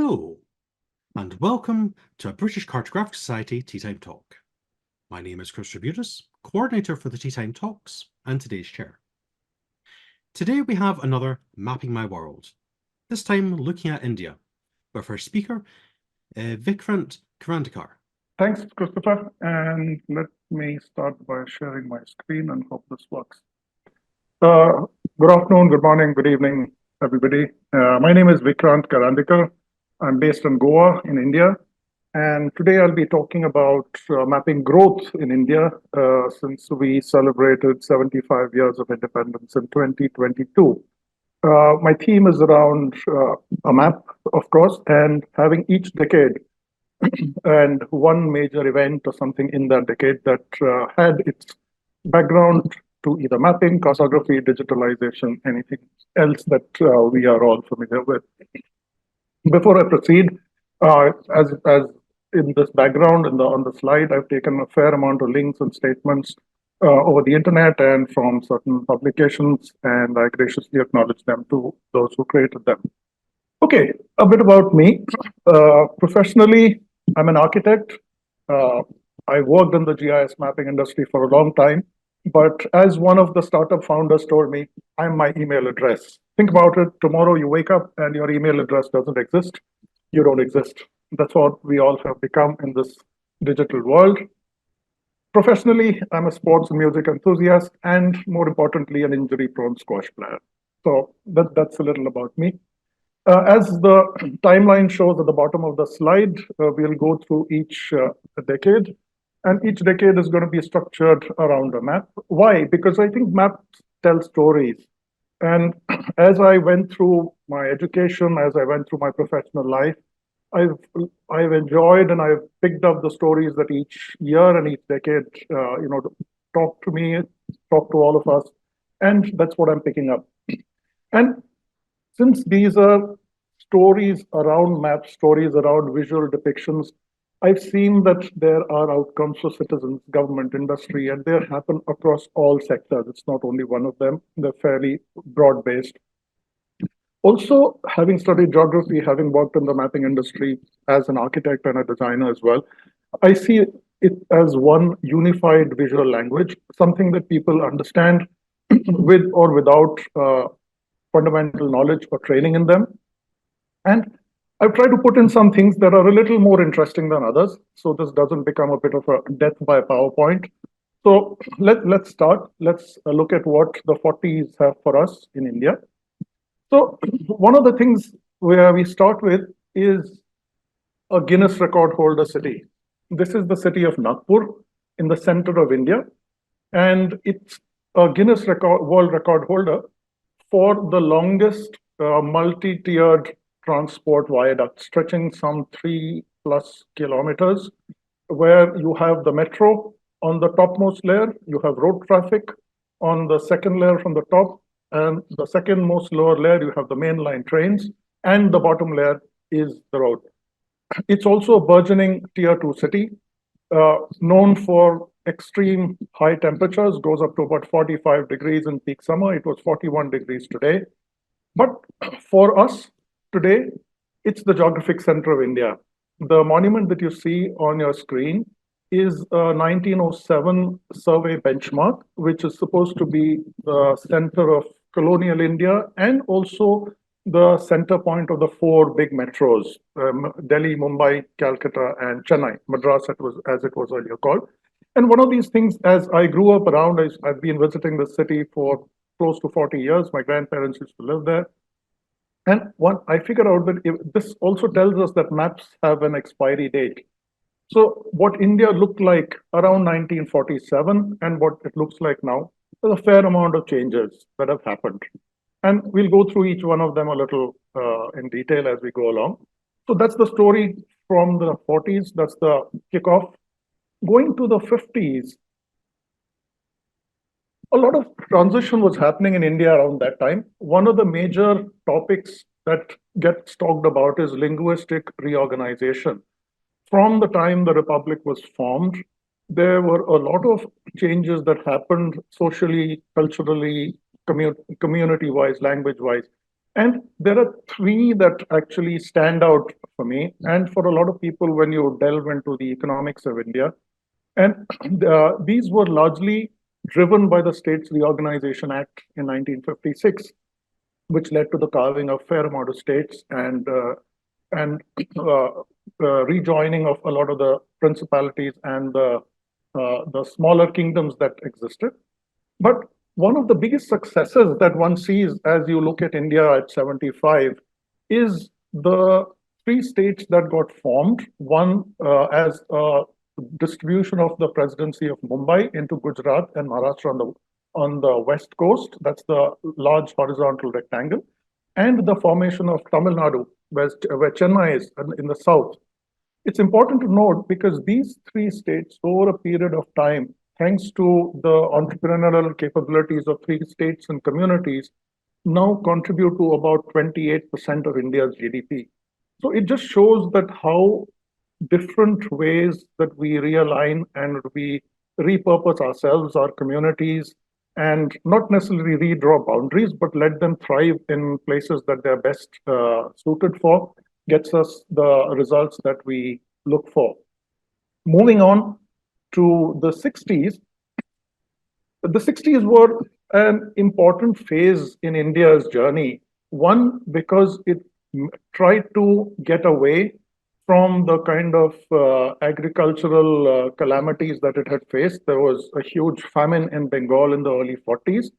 Hello, and welcome to British Cartographic Society Teatime Talk. My name is Chris Rebutis, coordinator for the Teatime Talks and today's chair. Today we have another Mapping My World, this time looking at India, with our speaker, Vikrant Karandikar. Thanks, Christopher, and let me start by sharing my screen and hope this works. Good afternoon, good morning, good evening, everybody. My name is Vikrant Karandikar. I'm based in Goa in India, and today I'll be talking about mapping growth in India since we celebrated 75 years of independence in 2022. My theme is around a map, of course, and having each decade and one major event or something in that decade that had its background to either mapping, cartography, digitalization, anything else that we are all familiar with. Before I proceed, as in this background on the slide, I've taken a fair amount of links and statements over the internet and from certain publications, and I graciously acknowledge them to those who created them. Okay, a bit about me. Professionally, I'm an architect. I worked in the GIS mapping industry for a long time, but as one of the startup founders told me, I'm my email address. Think about it. Tomorrow you wake up and your email address doesn't exist. You don't exist. That's what we all have become in this digital world. Professionally, I'm a sports and music enthusiast, and more importantly, an injury-prone squash player. So that's a little about me. As the timeline shows at the bottom of the slide, we'll go through each decade, and each decade is going to be structured around a map. Why? Because I think maps tell stories. And as I went through my education, as I went through my professional life, I've enjoyed and I've picked up the stories that each year and each decade, talk to me, talk to all of us, and that's what I'm picking up. And since these are stories around maps, stories around visual depictions, I've seen that there are outcomes for citizens, government, industry, and they happen across all sectors. It's not only one of them. They're fairly broad-based. Also, having studied geography, having worked in the mapping industry as an architect and a designer as well, I see it as one unified visual language, something that people understand with or without fundamental knowledge or training in them. And I've tried to put in some things that are a little more interesting than others, so this doesn't become a bit of a death by PowerPoint. So let's start. Let's look at what the 40s have for us in India. So one of the things where we start with is a Guinness record holder city. This is the city of Nagpur in the center of India, and it's a Guinness world record holder for the longest multi-tiered transport viaduct stretching some 3+ kilometers, where you have the metro on the topmost layer, you have road traffic on the second layer from the top, and the second most lower layer, you have the mainline trains, and the bottom layer is the road. It's also a burgeoning tier 2 city, known for extreme high temperatures, goes up to about 45 degrees in peak summer. It was 41 degrees today. But for us today, it's the geographic center of India. The monument that you see on your screen is a 1907 survey benchmark, which is supposed to be the center of colonial India and also the center point of the 4 big metros, Delhi, Mumbai, Calcutta, and Chennai, Madras, as it was earlier called. And one of these things, as I grew up around, I've been visiting the city for close to 40 years. My grandparents used to live there. And I figured out that this also tells us that maps have an expiry date. So what India looked like around 1947 and what it looks like now, there's a fair amount of changes that have happened. And we'll go through each one of them a little in detail as we go along. So that's the story from the 40s. That's the kickoff. Going to the 50s, a lot of transition was happening in India around that time. One of the major topics that gets talked about is linguistic reorganization. From the time the Republic was formed, there were a lot of changes that happened socially, culturally, community-wise, language-wise. And there are three that actually stand out for me, and for a lot of people when you delve into the economics of India. And these were largely driven by the States Reorganization Act in 1956, which led to the carving of fair amount of states and rejoining of a lot of the principalities and the smaller kingdoms that existed. But one of the biggest successes that one sees as you look at India at 75 is the three states that got formed. One as a distribution of the presidency of Mumbai into Gujarat and Maharashtra on the west coast. That's the large horizontal rectangle. And the formation of Tamil Nadu, where Chennai is in the south. It's important to note because these three states, over a period of time, thanks to the entrepreneurial capabilities of three states and communities, now contribute to about 28% of India's GDP. So it just shows that how different ways that we realign and we repurpose ourselves, our communities, and not necessarily redraw boundaries, but let them thrive in places that they're best suited for, gets us the results that we look for. Moving on to the 60s were an important phase in India's journey. One, because it tried to get away from the kind of agricultural calamities that it had faced. There was a huge famine in Bengal in the early 40s.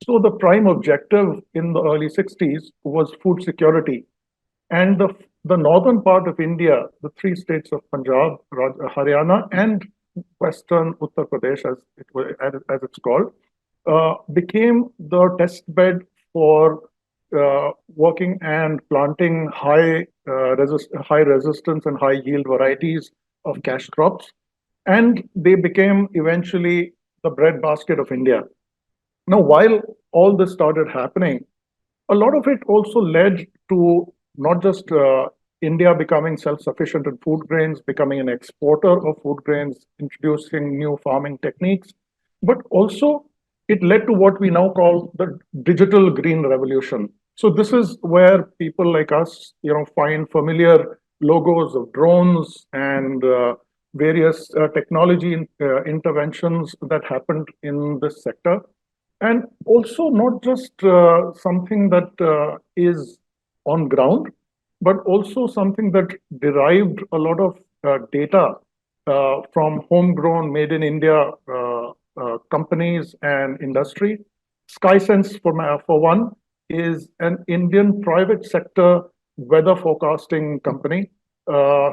So the prime objective in the early 60s was food security. And the northern part of India, the three states of Punjab, Haryana, and Western Uttar Pradesh, as it's called, became the test bed for working and planting high resistance and high yield varieties of cash crops. And they became eventually the breadbasket of India. Now, while all this started happening, a lot of it also led to not just India becoming self-sufficient in food grains, becoming an exporter of food grains, introducing new farming techniques, but also it led to what we now call the digital green revolution. So this is where people like us, find familiar logos of drones and various technology interventions that happened in this sector. And also not just something that is on ground, but also something that derived a lot of data from homegrown, made in India companies and industry. SkySense, for one, is an Indian private sector weather forecasting company.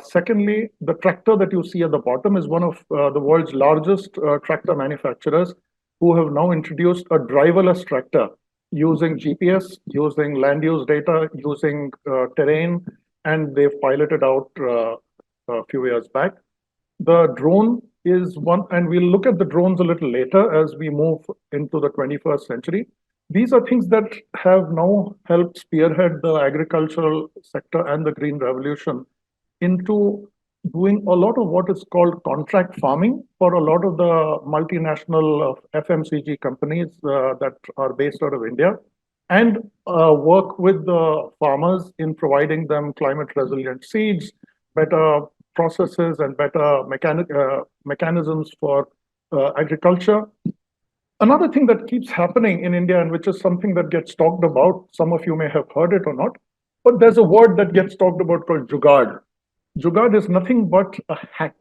Secondly, the tractor that you see at the bottom is one of the world's largest tractor manufacturers who have now introduced a driverless tractor using GPS, using land use data, using terrain, and they've piloted out a few years back. The drone is one, and we'll look at the drones a little later as we move into the 21st century. These are things that have now helped spearhead the agricultural sector and the green revolution into doing a lot of what is called contract farming for a lot of the multinational FMCG companies that are based out of India, and work with the farmers in providing them climate resilient seeds, better processes, and better mechanisms for agriculture. Another thing that keeps happening in India, and which is something that gets talked about, some of you may have heard it or not, but there's a word that gets talked about called jugaad. Jugaad is nothing but a hack.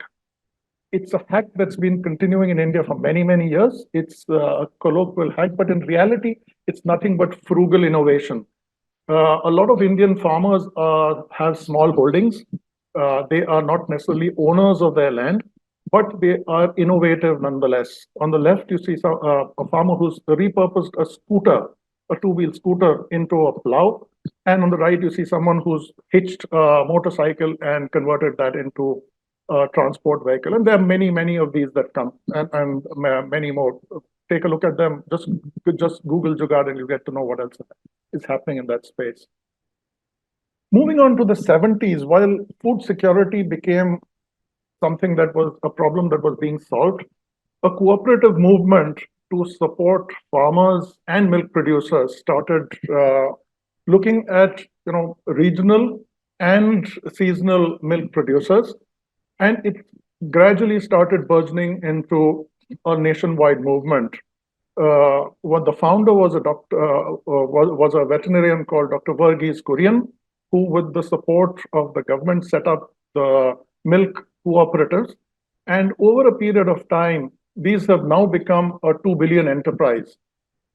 It's a hack that's been continuing in India for many, many years. It's a colloquial hack, but in reality, it's nothing but frugal innovation. A lot of Indian farmers have small holdings. They are not necessarily owners of their land, but they are innovative nonetheless. On the left, you see a farmer who's repurposed a scooter, a two-wheel scooter, into a plow. And on the right, you see someone who's hitched a motorcycle and converted that into a transport vehicle. And there are many, many of these that come, and many more. Take a look at them. Just Google Jugaad and you get to know what else is happening in that space. Moving on to the 70s, while food security became something that was a problem that was being solved, a cooperative movement to support farmers and milk producers started looking at regional and seasonal milk producers, and it gradually started burgeoning into a nationwide movement. What the founder was a doctor, was a veterinarian called Dr. Verghese Kurian, who, with the support of the government, set up the milk cooperatives. And over a period of time, these have now become a 2 billion enterprise.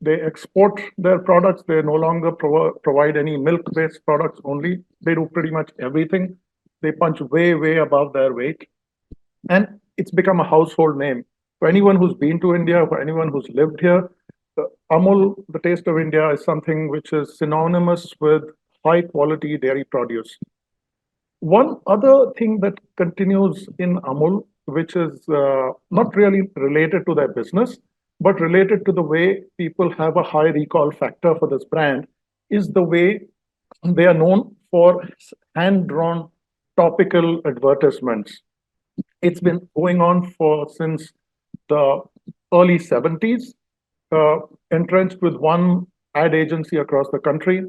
They export their products. They no longer provide any milk-based products only. They do pretty much everything. They punch way, way above their weight. And it's become a household name. For anyone who's been to India, for anyone who's lived here, Amul, the taste of India, is something which is synonymous with high quality dairy produce. One other thing that continues in Amul, which is not really related to their business, but related to the way people have a high recall factor for this brand, is the way they are known for hand-drawn topical advertisements. It's been going on since the early 70s, entrenched with one ad agency across the country.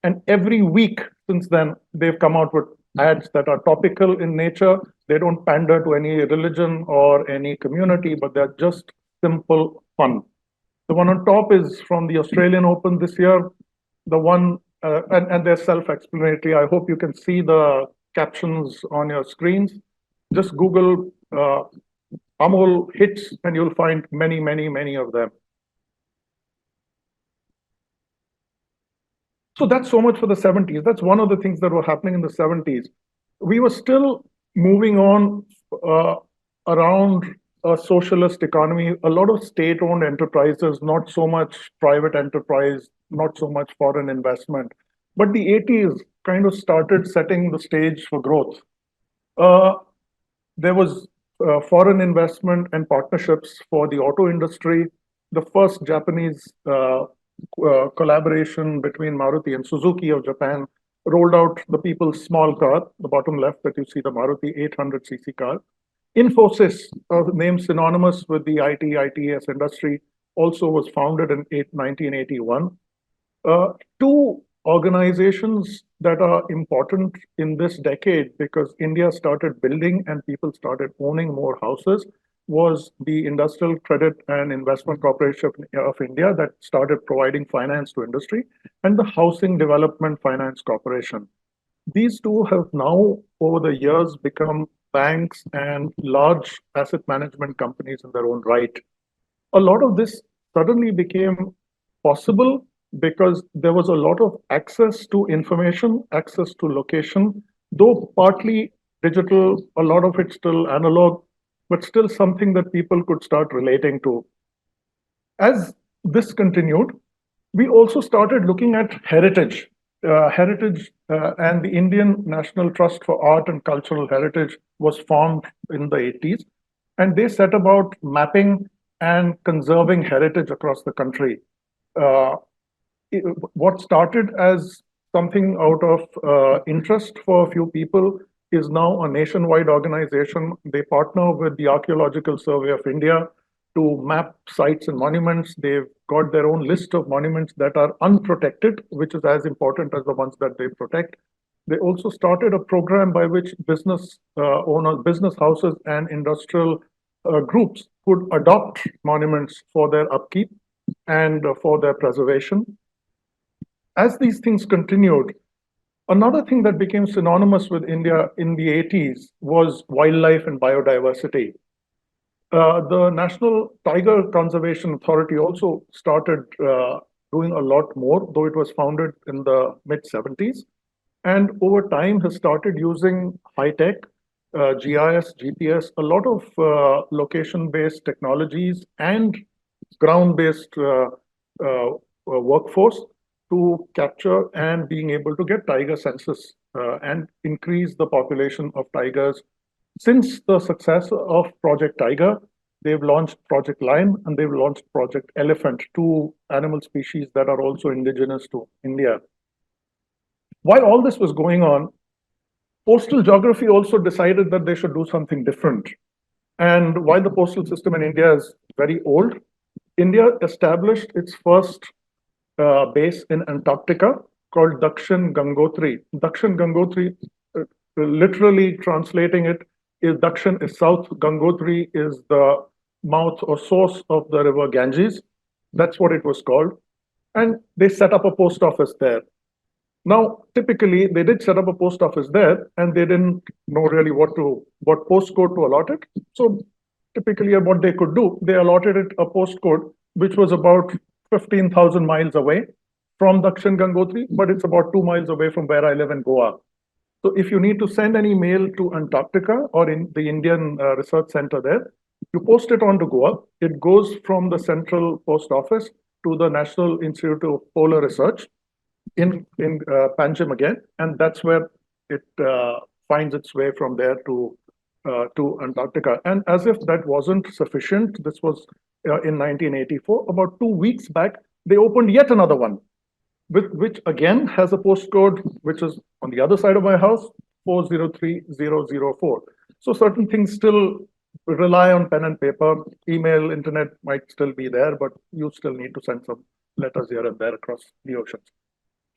And every week since then, they've come out with ads that are topical in nature. They don't pander to any religion or any community, but they're just simple fun. The one on top is from the Australian Open this year. The one, and they're self-explanatory. I hope you can see the captions on your screens. Just Google Amul hits, and you'll find many, many, many of them. So that's so much for the 70s. That's one of the things that were happening in the 70s. We were still moving on around a socialist economy, a lot of state-owned enterprises, not so much private enterprise, not so much foreign investment. But the 80s kind of started setting the stage for growth. There was foreign investment and partnerships for the auto industry. The first Japanese collaboration between Maruti and Suzuki of Japan rolled out the people's small car, the bottom left that you see, the Maruti 800cc car. Infosys, a name synonymous with the ITES industry, also was founded in 1981. Two organizations that are important in this decade, because India started building and people started owning more houses, was the Industrial Credit and Investment Corporation of India that started providing finance to industry, and the Housing Development Finance Corporation. These two have now, over the years, become banks and large asset management companies in their own right. A lot of this suddenly became possible because there was a lot of access to information, access to location, though partly digital, a lot of it still analog, but still something that people could start relating to. As this continued, we also started looking at heritage. And the Indian National Trust for Art and Cultural Heritage was formed in the 80s, and they set about mapping and conserving heritage across the country. What started as something out of interest for a few people is now a nationwide organization. They partner with the Archaeological Survey of India to map sites and monuments. They've got their own list of monuments that are unprotected, which is as important as the ones that they protect. They also started a program by which business owners, business houses, and industrial groups could adopt monuments for their upkeep and for their preservation. As these things continued, another thing that became synonymous with India in the 80s was wildlife and biodiversity. The National Tiger Conservation Authority also started doing a lot more, though it was founded in the mid-70s. And over time has started using high-tech, GIS, GPS, a lot of location-based technologies and ground-based workforce to capture and being able to get tiger census and increase the population of tigers. Since the success of Project Tiger, they've launched Project Lion and they've launched Project Elephant, two animal species that are also indigenous to India. While all this was going on, Postal Geography also decided that they should do something different. And while the postal system in India is very old, India established its first base in Antarctica called Dakshin Gangotri. Dakshin Gangotri, literally translating it, is Dakshin is south, Gangotri is the mouth or source of the river Ganges. That's what it was called. And they set up a post office there. Now, typically, they did set up a post office there, and they didn't know really what postcode to allot it. So, typically, what they could do, they allotted it a postcode which was about 15,000 miles away from Dakshin Gangotri, but it's about 2 miles away from where I live in Goa. So, if you need to send any mail to Antarctica or in the Indian Research Center there, you post it on to Goa. It goes from the central post office to the National Institute of Polar Research in Panjim again, and that's where it finds its way from there to Antarctica. And as if that wasn't sufficient, this was in 1984. About 2 weeks back, they opened yet another one, which again has a postcode which is on the other side of my house, 403004. So certain things still rely on pen and paper. Email, internet might still be there, but you still need to send some letters here and there across the oceans.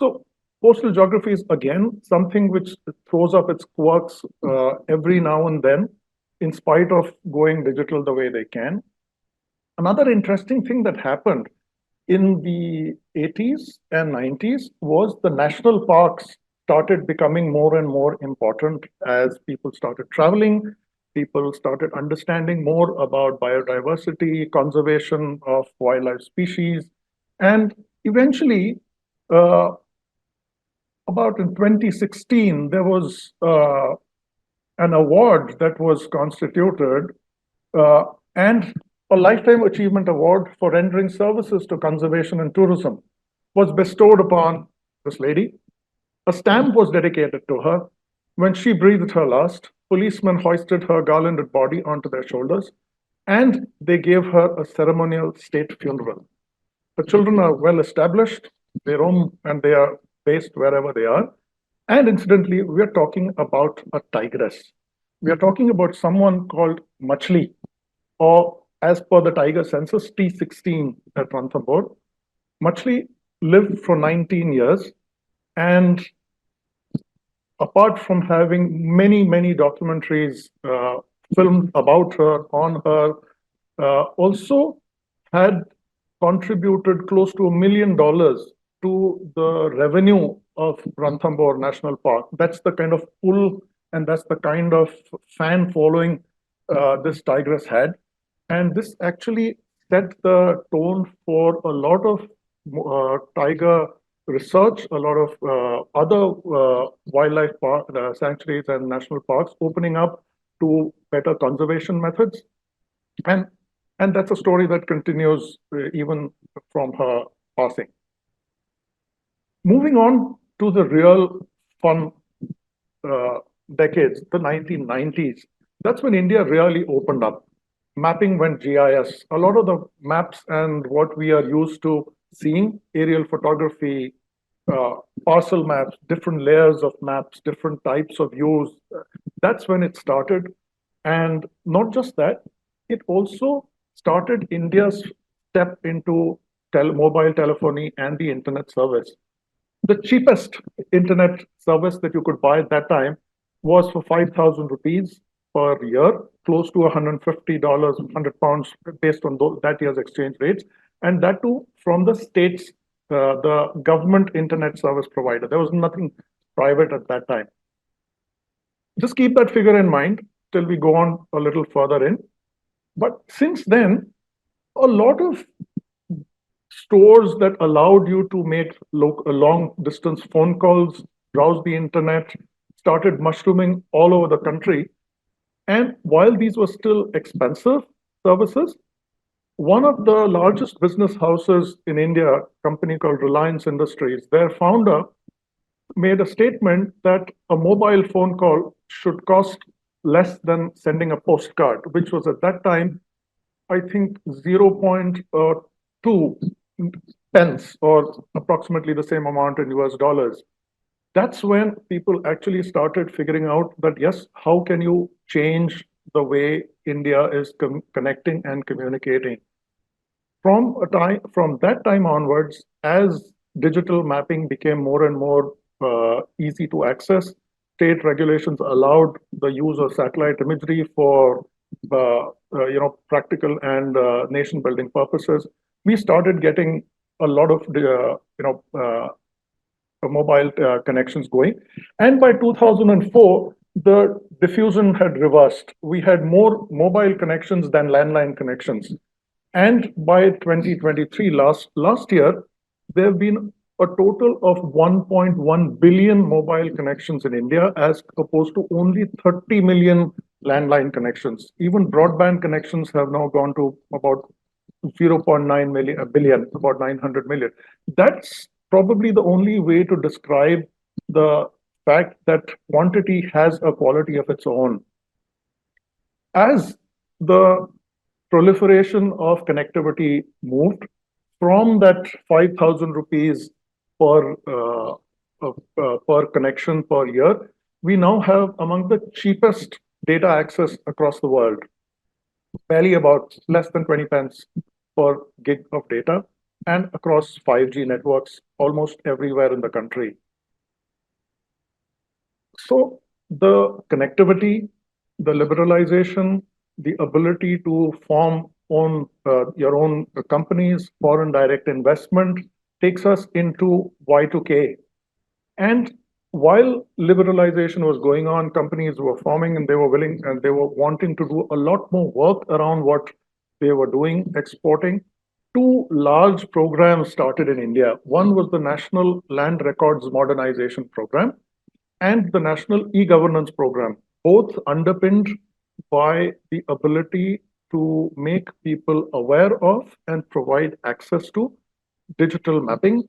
So postal geography is again something which throws up its quirks every now and then, in spite of going digital the way they can. Another interesting thing that happened in the 80s and 90s was the national parks started becoming more and more important as people started traveling, people started understanding more about biodiversity, conservation of wildlife species, and eventually, about in 2016, there was an award that was constituted and a Lifetime Achievement Award for rendering services to conservation and tourism was bestowed upon this lady. A stamp was dedicated to her. When she breathed her last, policemen hoisted her garlanded body onto their shoulders, and they gave her a ceremonial state funeral. The children are well established, they roam and they are based wherever they are. And incidentally, we are talking about a tigress. We are talking about someone called Machli, or as per the tiger census, T16 at Ranthambore. Machli lived for 19 years, and apart from having many, many documentaries filmed about her, on her, also had contributed close to $1 million to the revenue of Ranthambore National Park. That's the kind of pull and that's the kind of fan following this tigress had. And this actually set the tone for a lot of tiger research, a lot of other wildlife sanctuaries and national parks opening up to better conservation methods. And that's a story that continues even from her passing. Moving on to the real fun decades, the 1990s, that's when India really opened up. Mapping went GIS. A lot of the maps and what we are used to seeing, aerial photography, parcel maps, different layers of maps, different types of views, that's when it started. And not just that, it also started India's step into mobile telephony and the internet service. The cheapest internet service that you could buy at that time was for 5,000 rupees per year, close to $150, 100 pounds based on that year's exchange rates. And that too from the states, the government internet service provider. There was nothing private at that time. Just keep that figure in mind till we go on a little further in. But since then, a lot of stores that allowed you to make long distance phone calls, browse the internet, started mushrooming all over the country. And while these were still expensive services, one of the largest business houses in India, a company called Reliance Industries, their founder made a statement that a mobile phone call should cost less than sending a postcard, which was at that time, I think, 0.2 pence or approximately the same amount in US dollars. That's when people actually started figuring out that, yes, how can you change the way India is connecting and communicating? From that time onwards, as digital mapping became more and more easy to access. State regulations allowed the use of satellite imagery for practical and nation building purposes. We started getting a lot of mobile connections going. And by 2004, the diffusion had reversed. We had more mobile connections than landline connections. And by 2023, last year, there have been a total of 1.1 billion mobile connections in India, as opposed to only 30 million landline connections. Even broadband connections have now gone to about 0.9 billion, about 900 million. That's probably the only way to describe the fact that quantity has a quality of its own. As the proliferation of connectivity moved from that 5,000 rupees per connection per year, we now have among the cheapest data access across the world, barely about less than 20 pence per gig of data, and across 5G networks almost everywhere in the country. So the connectivity, the liberalization, the ability to form your own companies, foreign direct investment takes us into Y2K. And while liberalization was going on, companies were forming and they were willing and they were wanting to do a lot more work around what they were doing, exporting. Two large programs started in India. One was the National Land Records Modernization Program and the National E-Governance Program, both underpinned by the ability to make people aware of and provide access to digital mapping,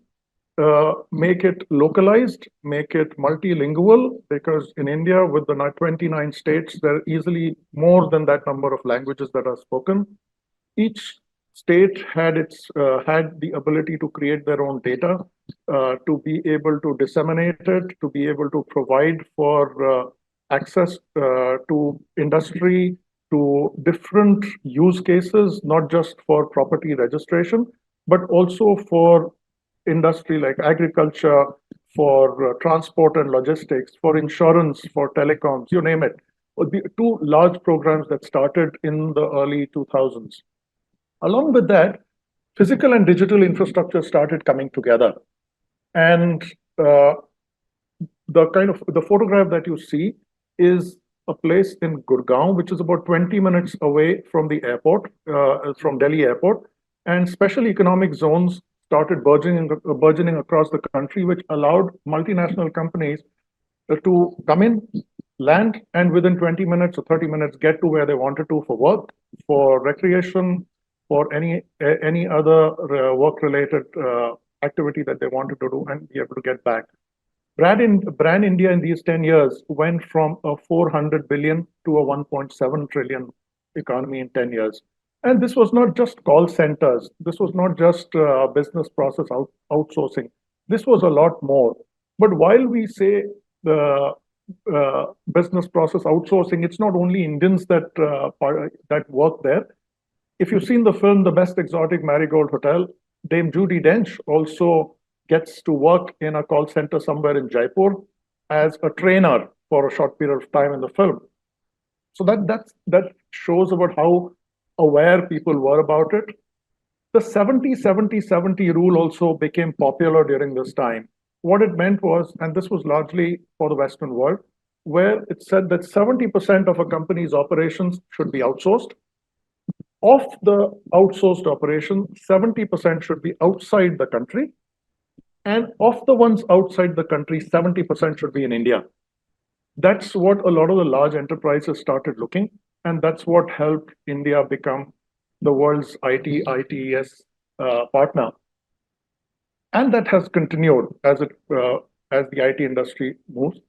make it localized, make it multilingual, because in India, with the 29 states, there are easily more than that number of languages that are spoken. Each state had the ability to create their own data, to be able to disseminate it, to be able to provide for access to industry, to different use cases, not just for property registration, but also for industry like agriculture, for transport and logistics, for insurance, for telecoms, you name it. The two large programs that started in the early 2000s. Along with that, physical and digital infrastructure started coming together. And the photograph that you see is a place in Gurgaon, which is about 20 minutes away from the airport, from Delhi airport. And special economic zones started burgeoning across the country, which allowed multinational companies to come in, land, and within 20 minutes or 30 minutes get to where they wanted to for work, for recreation, for any other work-related activity that they wanted to do and be able to get back. Brand India in these 10 years went from a 400 billion to a 1.7 trillion economy in 10 years. And this was not just call centers. This was not just business process outsourcing. This was a lot more. But while we say the business process outsourcing, it's not only Indians that work there. If you've seen the film The Best Exotic Marigold Hotel, Dame Judi Dench also gets to work in a call center somewhere in Jaipur as a trainer for a short period of time in the film. So that shows about how aware people were about it. The 70-70-70 rule also became popular during this time. What it meant was, and this was largely for the Western world, where it said that 70% of a company's operations should be outsourced. Of the outsourced operation, 70% should be outside the country. And of the ones outside the country, 70% should be in India. That's what a lot of the large enterprises started looking. And that's what helped India become the world's ITES partner. And that has continued as the IT industry moves.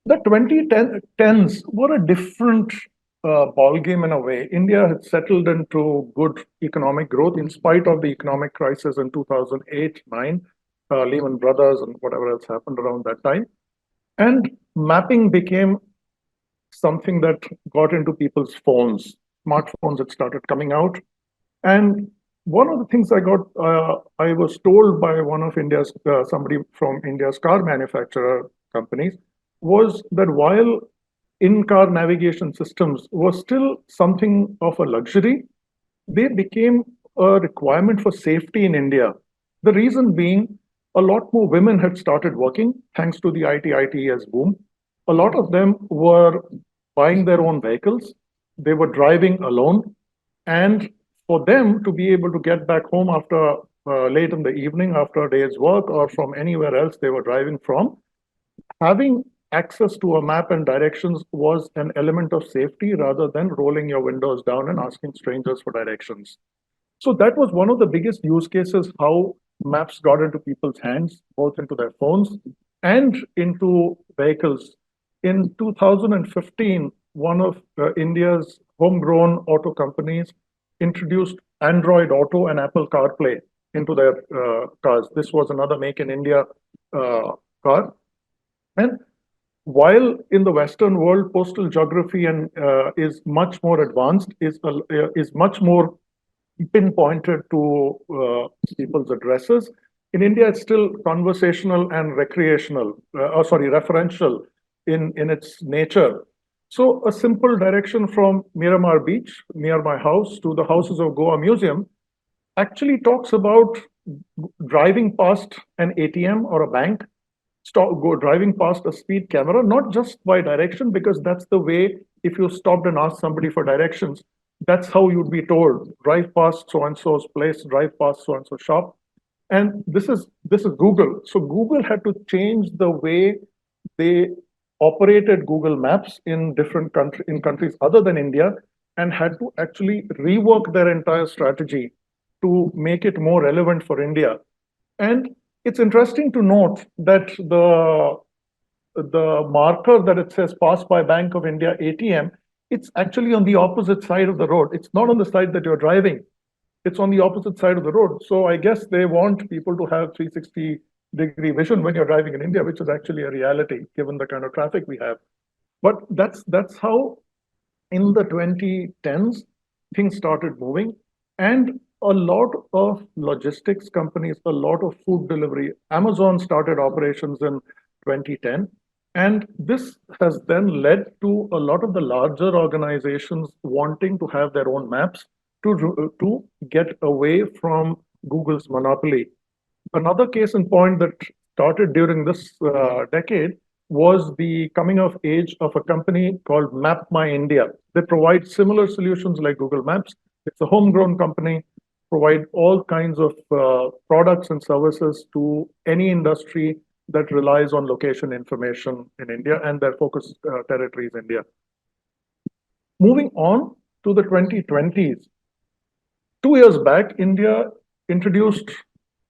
The 2010s were a different ballgame in a way. India had settled into good economic growth in spite of the economic crisis in 2008-9, Lehman Brothers and whatever else happened around that time. And mapping became something that got into people's phones. Smartphones had started coming out. And one of the things I was told by one of somebody from India's car manufacturer companies was that while in-car navigation systems were still something of a luxury, they became a requirement for safety in India. The reason being, a lot more women had started working thanks to the IT/ITES boom. A lot of them were buying their own vehicles. They were driving alone. And for them to be able to get back home after late in the evening after a day's work or from anywhere else they were driving from, having access to a map and directions was an element of safety rather than rolling your windows down and asking strangers for directions. So that was one of the biggest use cases how maps got into people's hands, both into their phones and into vehicles. In 2015, one of India's homegrown auto companies introduced Android Auto and Apple CarPlay into their cars. This was another Make in India car. And while in the Western world, postal geography and is much more advanced, is much more pinpointed to people's addresses. In India, it's still conversational and referential in its nature. So a simple direction from Miramar Beach, near my house, to the Houses of Goa Museum actually talks about driving past an ATM or a bank, driving past a speed camera, not just by direction, because that's the way, if you stopped and asked somebody for directions, that's how you'd be told, drive past so and so's place, drive past so and so shop. And this is Google. So Google had to change the way they operated Google Maps in countries other than India, and had to actually rework their entire strategy to make it more relevant for India. And it's interesting to note that the marker that it says pass by Bank of India ATM, it's actually on the opposite side of the road. It's not on the side that you're driving. It's on the opposite side of the road. So I guess they want people to have 360-degree vision when you're driving in India, which is actually a reality given the kind of traffic we have. But that's how in the 2010s things started moving. And a lot of logistics companies, a lot of food delivery, Amazon started operations in 2010. And this has then led to a lot of the larger organizations wanting to have their own maps to get away from Google's monopoly. Another case in point that started during this decade was the coming of age of a company called Map My India. They provide similar solutions like Google Maps. It's a homegrown company, provide all kinds of products and services to any industry that relies on location information in India, and their focus territory is India. Moving on to the 2020s, 2 years back, India introduced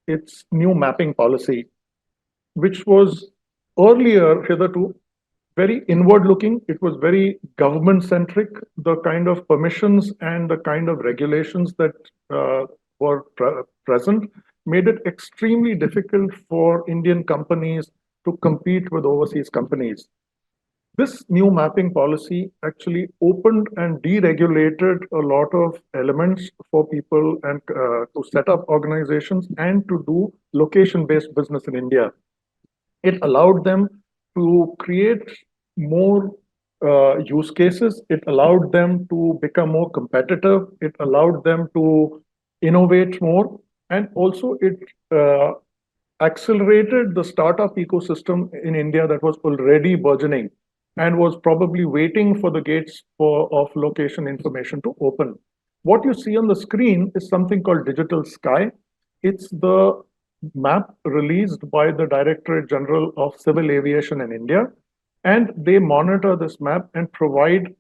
its new mapping policy, which was earlier hitherto very inward looking. It was very government centric. The kind of permissions and the kind of regulations that were present made it extremely difficult for Indian companies to compete with overseas companies. This new mapping policy actually opened and deregulated a lot of elements for people and to set up organizations and to do location-based business in India. It allowed them to create more use cases. It allowed them to become more competitive. It allowed them to innovate more. And also it accelerated the startup ecosystem in India that was already burgeoning and was probably waiting for the gates of location information to open. What you see on the screen is something called Digital Sky. It's the map released by the Directorate General of Civil Aviation in India. And they monitor this map and provide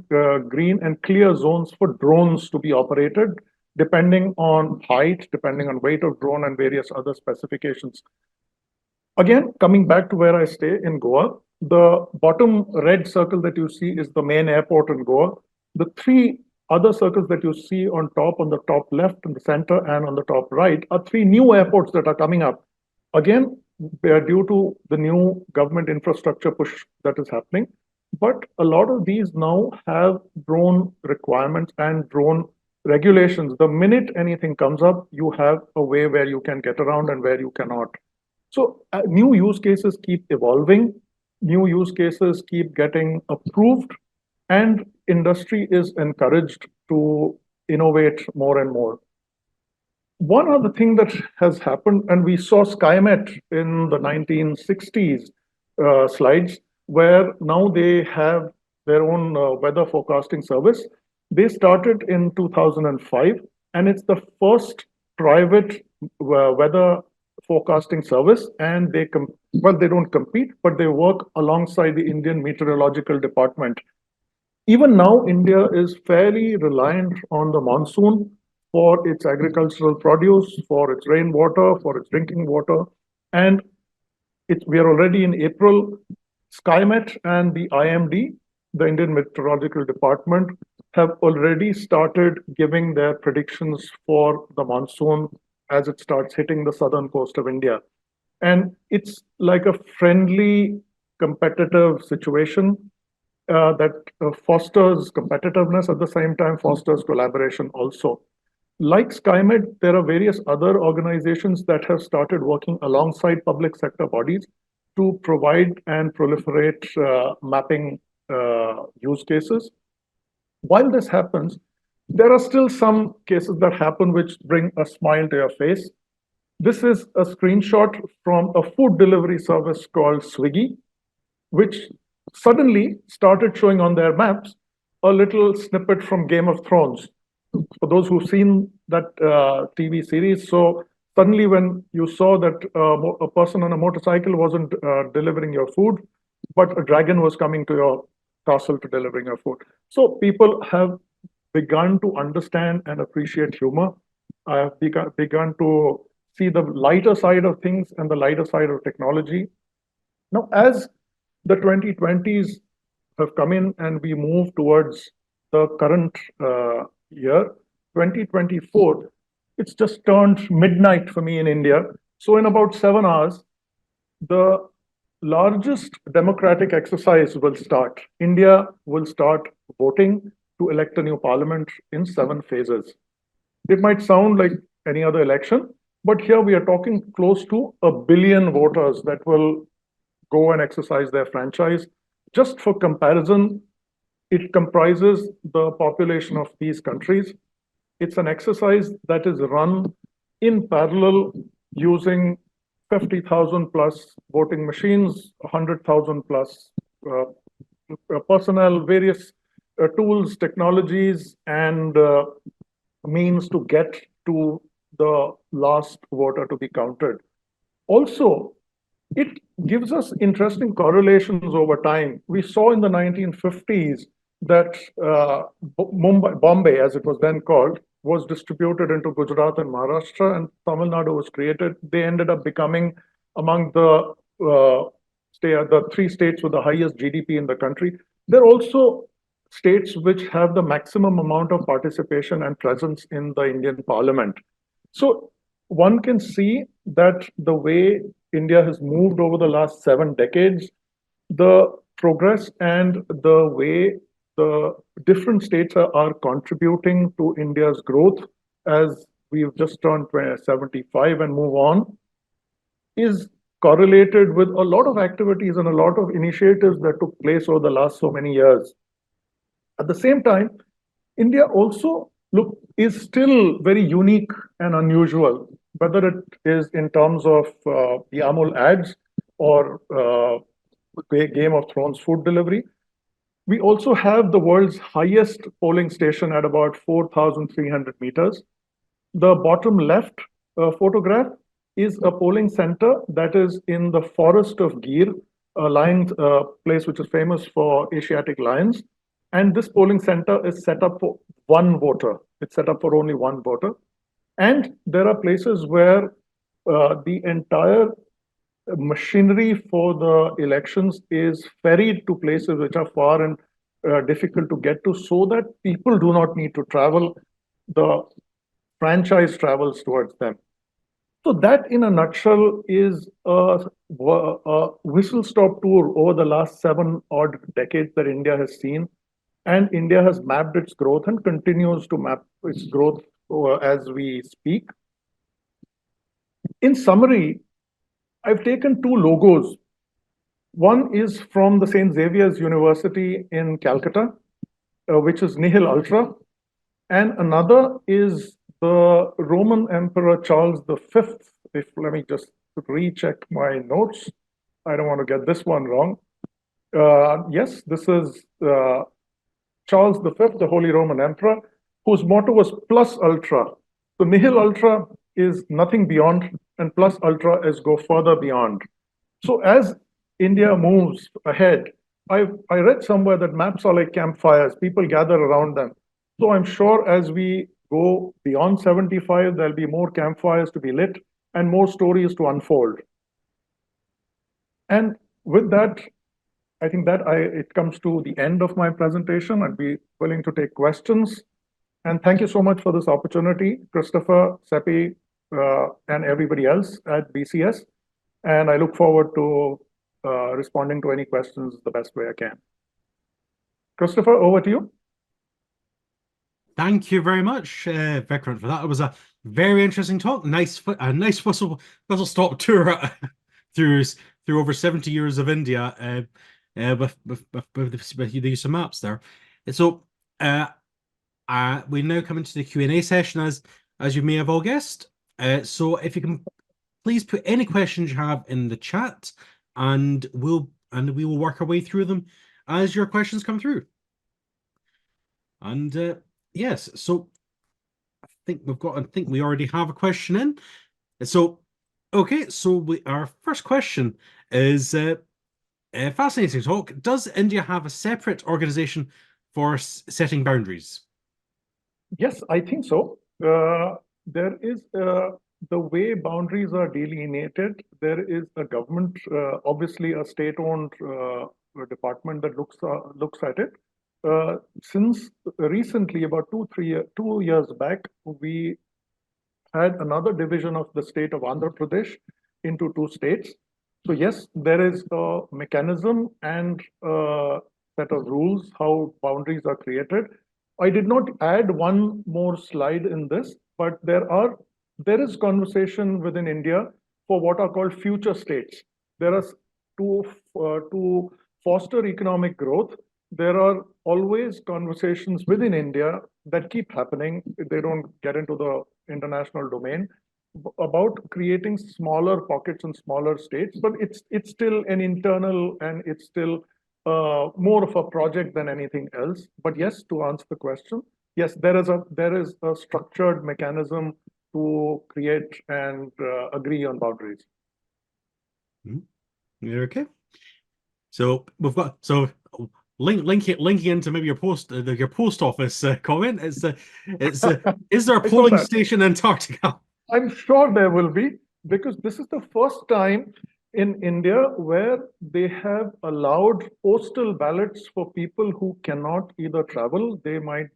green and clear zones for drones to be operated, depending on height, depending on weight of drone, and various other specifications. Again, coming back to where I stay in Goa, the bottom red circle that you see is the main airport in Goa. The three other circles that you see on the top left, in the center, and on the top right are three new airports that are coming up. Again, they are due to the new government infrastructure push that is happening. But a lot of these now have drone requirements and drone regulations, the minute anything comes up, you have a way where you can get around and where you cannot. So new use cases keep evolving, new use cases keep getting approved, and industry is encouraged to innovate more and more. One other thing that has happened, and we saw SkyMet in the 1960s slides, where now they have their own weather forecasting service. They started in 2005, and it's the first private weather forecasting service. And they don't compete, but they work alongside the Indian Meteorological Department. Even now, India is fairly reliant on the monsoon for its agricultural produce, for its rainwater, for its drinking water. And we are already in April. SkyMet and the IMD, the Indian Meteorological Department, have already started giving their predictions for the monsoon as it starts hitting the southern coast of India. And it's like a friendly, competitive situation that fosters competitiveness, at the same time fosters collaboration also. Like SkyMed, there are various other organizations that have started working alongside public sector bodies to provide and proliferate mapping use cases. While this happens, there are still some cases that happen which bring a smile to your face. This is a screenshot from a food delivery service called Swiggy, which suddenly started showing on their maps a little snippet from Game of Thrones. For those who've seen that TV series, so suddenly when you saw that a person on a motorcycle wasn't delivering your food, but a dragon was coming to your castle to delivering your food. So people have begun to understand and appreciate humor. I have begun to see the lighter side of things and the lighter side of technology. Now, as the 2020s have come in and we move towards the current year, 2024, it's just turned midnight for me in India. So in about 7 hours, the largest democratic exercise will start. India will start voting to elect a new parliament in 7 phases. It might sound like any other election, but here we are talking close to 1 billion voters that will go and exercise their franchise. Just for comparison, it comprises the population of these countries. It's an exercise that is run in parallel using 50,000 plus voting machines, 100,000 plus personnel, various tools, technologies, and means to get to the last voter to be counted. Also, it gives us interesting correlations over time. We saw in the 1950s that Bombay, as it was then called, was distributed into Gujarat and Maharashtra, and Tamil Nadu was created. They ended up becoming among the 3 states with the highest GDP in the country. There are also states which have the maximum amount of participation and presence in the Indian Parliament. So one can see that the way India has moved over the last 7 decades, the progress and the way the different states are contributing to India's growth as we've just turned 75 and move on is correlated with a lot of activities and a lot of initiatives that took place over the last so many years. At the same time, India also is still very unique and unusual, whether it is in terms of the Amul ads or Game of Thrones food delivery. We also have the world's highest polling station at about 4,300 meters. The bottom left photograph is a polling center that is in the forest of Gir, a lion place which is famous for Asiatic lions. And this polling center is set up for one voter. It's set up for only one voter. And there are places where the entire machinery for the elections is ferried to places which are far and difficult to get to, so that people do not need to travel. The franchise travels towards them. So that, in a nutshell, is a whistle-stop tour over the last 7 odd decades that India has seen. and India has mapped its growth and continues to map its growth as we speak. In summary, I've taken two logos. One is from the St. Xavier's University in Calcutta, which is Nihil Ultra, and another is the Roman Emperor Charles V. Let me just recheck my notes. I don't want to get this one wrong. Yes, this is Charles V, the Holy Roman Emperor, whose motto was plus ultra. So nihil ultra is nothing beyond, and plus ultra is go further beyond. So as India moves ahead, I read somewhere that maps are like campfires. People gather around them. So I'm sure as we go beyond 75, there'll be more campfires to be lit and more stories to unfold. And with that, I think that it comes to the end of my presentation. I'd be willing to take questions. And thank you so much for this opportunity, Christopher, Seppi, and everybody else at BCS. And I look forward to responding to any questions the best way I can. Christopher, over to you. Thank you very much, Vikrant, for that. It was a very interesting talk. A nice whistle stop tour through over 70 years of India with the use of maps there. So we now come into the Q&A session, as you may have all guessed. So if you can please put any questions you have in the chat, and we will work our way through them as your questions come through. And yes, so I think we already have a question in. So okay, so our first question is a fascinating talk. Does India have a separate organization for setting boundaries? Yes, I think so. There is the way boundaries are delineated. There is a government, obviously a state-owned department that looks at it. Since recently, about 2 years back, we had another division of the state of Andhra Pradesh into two states. So yes, there is a mechanism and a set of rules how boundaries are created. I did not add one more slide in this, but there is conversation within India for what are called future states. There are to foster economic growth. There are always conversations within India that keep happening. They don't get into the international domain about creating smaller pockets and smaller states, but it's still an internal and it's still more of a project than anything else. But yes, to answer the question, yes, there is a structured mechanism to create and agree on boundaries. Okay. So we've got linking into maybe your post office comment. Is there a polling station in Antarctica? I'm sure there will be, because this is the first time in India where they have allowed postal ballots for people who cannot either travel. They might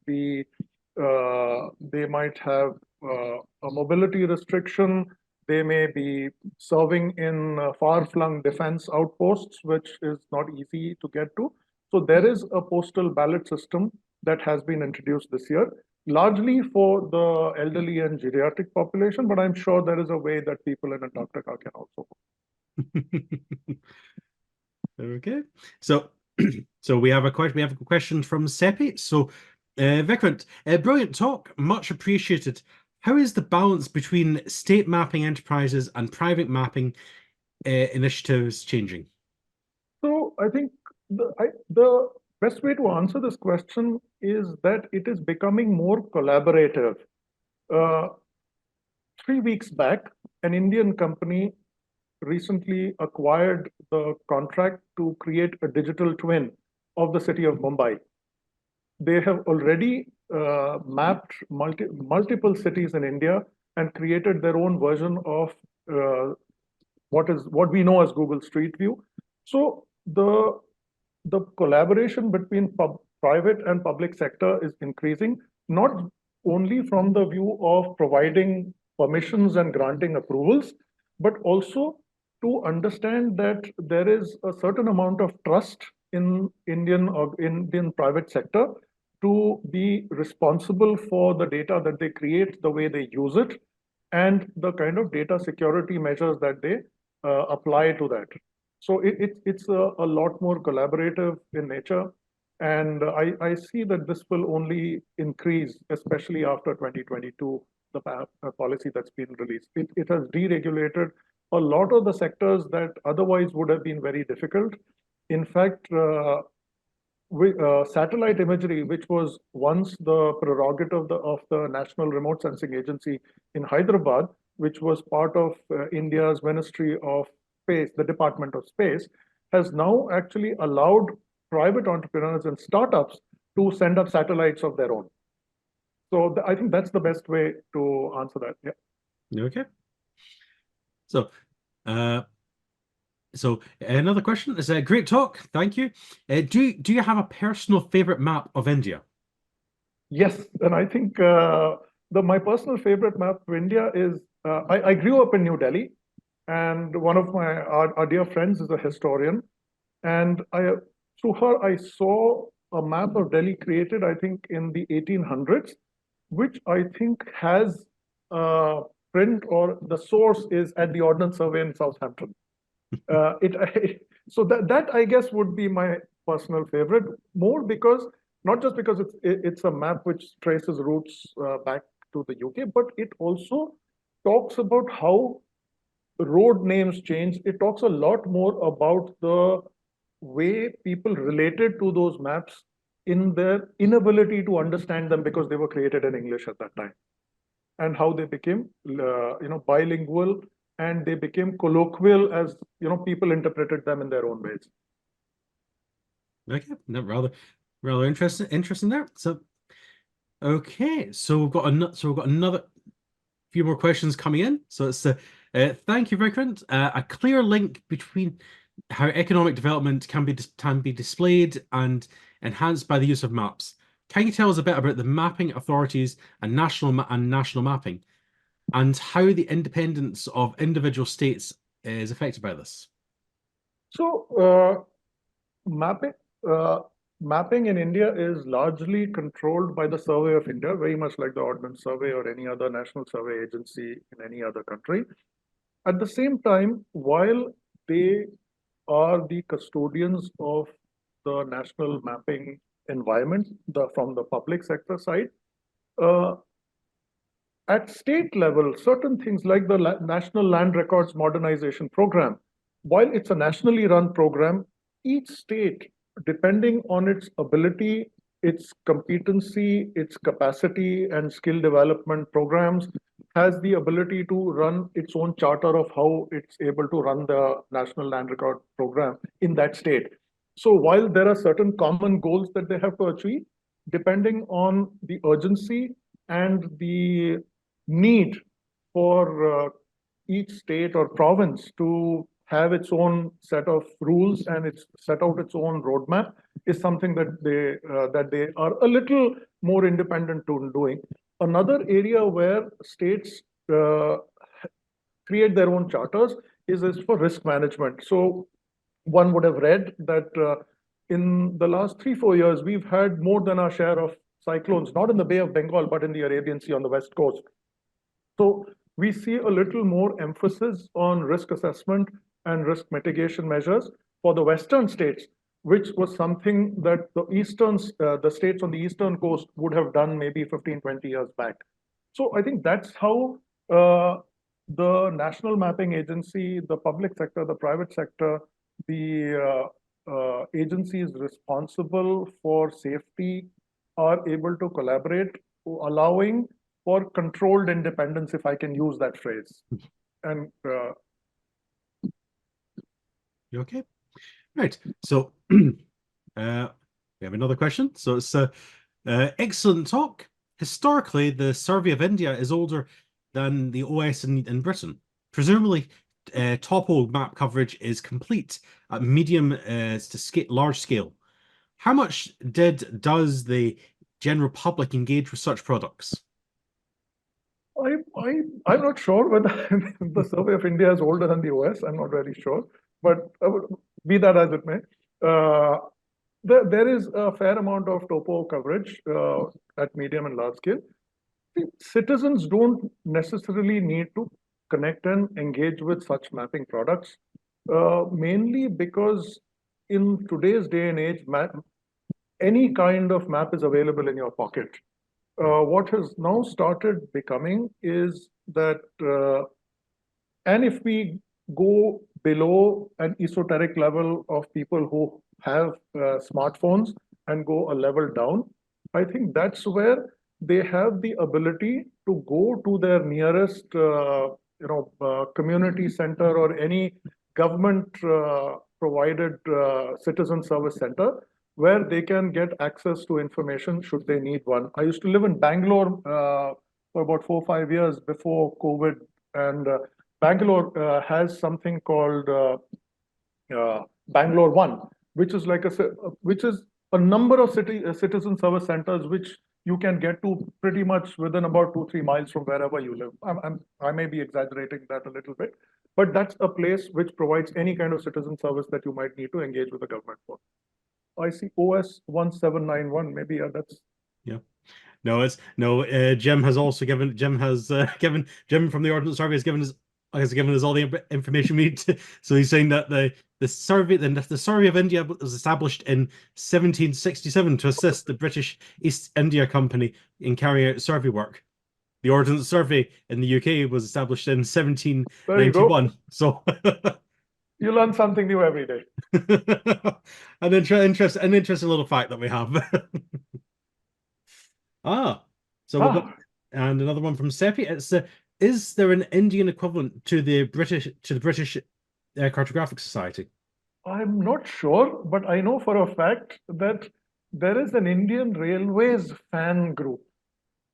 have a mobility restriction. They may be serving in far-flung defense outposts, which is not easy to get to. So there is a postal ballot system that has been introduced this year, largely for the elderly and geriatric population, but I'm sure there is a way that people in Antarctica can also. Okay, so we have a question from Seppi. So Vikrant, brilliant talk, much appreciated. How is the balance between state mapping enterprises and private mapping initiatives changing? So I think the best way to answer this question is that it is becoming more collaborative. 3 weeks back, an Indian company recently acquired the contract to create a digital twin of the city of Mumbai. They have already mapped multiple cities in India and created their own version of what we know as Google Street View. So the collaboration between private and public sector is increasing, not only from the view of providing permissions and granting approvals, but also to understand that there is a certain amount of trust in Indian private sector to be responsible for the data that they create, the way they use it, and the kind of data security measures that they apply to that. So it's a lot more collaborative in nature. And I see that this will only increase, especially after 2022, the policy that's been released. It has deregulated a lot of the sectors that otherwise would have been very difficult. In fact, satellite imagery, which was once the prerogative of the National Remote Sensing Agency in Hyderabad, which was part of India's Ministry of Space, the Department of Space, has now actually allowed private entrepreneurs and startups to send up satellites of their own. So I think that's the best way to answer that. Yeah. Okay. So another question is a great talk. Thank you. Do you have a personal favorite map of India? Yes, and I think my personal favorite map of India is I grew up in New Delhi, and one of our dear friends is a historian, and through her I saw a map of Delhi created, I think, in the 1800s, which I think has print, or the source is at the Ordnance Survey in Southampton. So that I guess would be my personal favorite, more because not just because it's a map which traces roots back to the UK, but it also talks about how road names change. It talks a lot more about the way people related to those maps in their inability to understand them because they were created in English at that time, and how they became bilingual, and they became colloquial as people interpreted them in their own ways. Okay, no, rather interesting there. So, okay, so we've got another few more questions coming in. So it's thank you, Vikrant. A clear link between how economic development can be displayed and enhanced by the use of maps. Can you tell us a bit about the mapping authorities and national mapping, and how the independence of individual states is affected by this? So mapping in India is largely controlled by the Survey of India, very much like the Ordnance Survey or any other national survey agency in any other country. At the same time, while they are the custodians of the national mapping environment from the public sector side, at state level, certain things like the National Land Records Modernization Program, while it's a nationally run program, each state, depending on its ability, its competency, its capacity, and skill development programs, has the ability to run its own charter of how it's able to run the National Land Record Program in that state. So while there are certain common goals that they have to achieve, depending on the urgency and the need for each state or province to have its own set of rules and it's set out its own roadmap, is something that they are a little more independent to doing. Another area where states create their own charters is for risk management. So one would have read that in the last 3-4 years, we've had more than our share of cyclones, not in the Bay of Bengal, but in the Arabian Sea on the west coast. So we see a little more emphasis on risk assessment and risk mitigation measures for the western states, which was something that the states on the eastern coast would have done maybe 15-20 years back. So I think that's how the National Mapping Agency, the public sector, the private sector, the agencies responsible for safety are able to collaborate, allowing for controlled independence, if I can use that phrase. And Okay, right. So we have another question. So it's excellent talk. Historically, the Survey of India is older than the OS in Britain. Presumably, topo map coverage is complete at medium to large scale. How much does the general public engage with such products? I'm not sure whether the Survey of India is older than the OS. I'm not very sure, but be that as it may. There is a fair amount of topo coverage at medium and large scale. Citizens don't necessarily need to connect and engage with such mapping products, mainly because in today's day and age, any kind of map is available in your pocket. What has now started becoming is that, and if we go below an esoteric level of people who have smartphones and go a level down, I think that's where they have the ability to go to their nearest, community center or any government provided citizen service center where they can get access to information should they need one. I used to live in Bangalore for about 4 or 5 years before COVID, and Bangalore has something called Bangalore One, which is a number of citizen service centers which you can get to pretty much within about 2-3 miles from wherever you live. I may be exaggerating that a little bit, but that's a place which provides any kind of citizen service that you might need to engage with the government for. I see OS 1791. Maybe that's. Yeah. No, Jim has also given Jim from the Ordnance Survey has given us all the information we need to, so he's saying that the survey of India was established in 1767 to assist the British East India Company in carrying out survey work. The Ordnance Survey in the UK was established in 1791. So you learn something new every day. An interesting little fact that we have. We've got, and another one from Seppi. It's is there an Indian equivalent to the British Cartographic Society? I'm not sure, but I know for a fact that there is an Indian Railways fan group,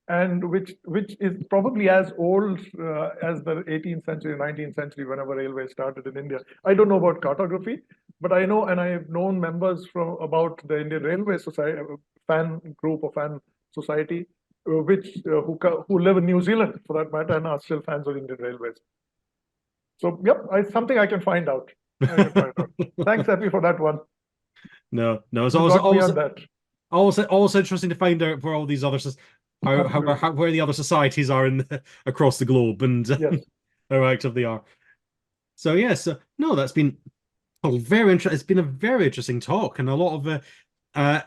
and which is probably as old as the 18th century, 19th century, whenever railways started in India. I don't know about cartography, but I know, and I have known members about the Indian Railway Society fan group or fan society, who live in New Zealand for that matter and are still fans of Indian Railways. So, yep, something I can find out. Thanks, Epi, for that one. No, it's always interesting to find out where all these other where the other societies are across the globe and yes. how active they are. So yes, no, that's been very interesting. It's been a very interesting talk, and a lot of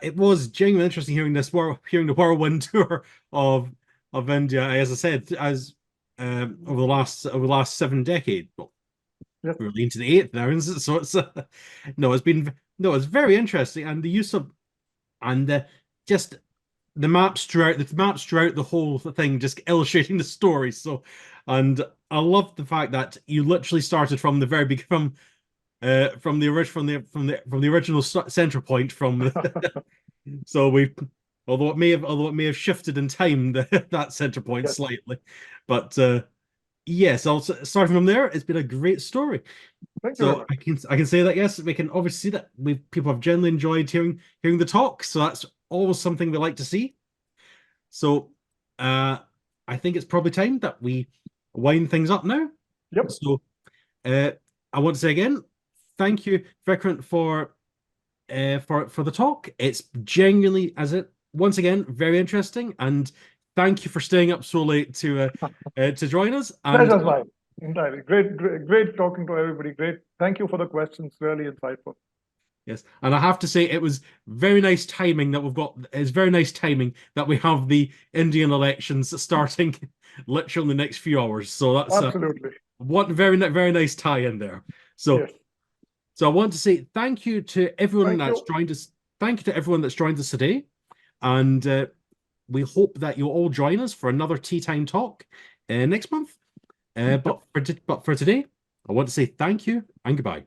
it was genuinely interesting hearing the whirlwind tour of India. As I said, over the last 7 decades. Well, yep. We're into the 8th now, isn't it? So it's very interesting, and the use of just the maps throughout the whole thing, just illustrating the story. So, and I love the fact that you literally started from the very beginning, from the original center point. So although it may have shifted in time, that center point slightly, but yes, also starting from there, it's been a great story. Thank you. I can say that yes, we can obviously see that people have generally enjoyed hearing the talk. So that's always something we like to see. So I think it's probably time that we wind things up now. Yep. So I want to say again, thank you, Vikrant, for the talk. It's genuinely, once again, very interesting, and thank you for staying up so late to join us. Pleasure's mine. Entirely. Great talking to everybody. Great. Thank you for the questions. Really insightful. Yes, and I have to say it was very nice timing that it's very nice timing that we have the Indian elections starting literally in the next few hours. So that's absolutely one very nice tie in there. So yes. So I want to say thank you to everyone that's joined us. Thank you to everyone that's joined us today, and we hope that you'll all join us for another Teatime Talk next month. But for today, I want to say thank you and goodbye.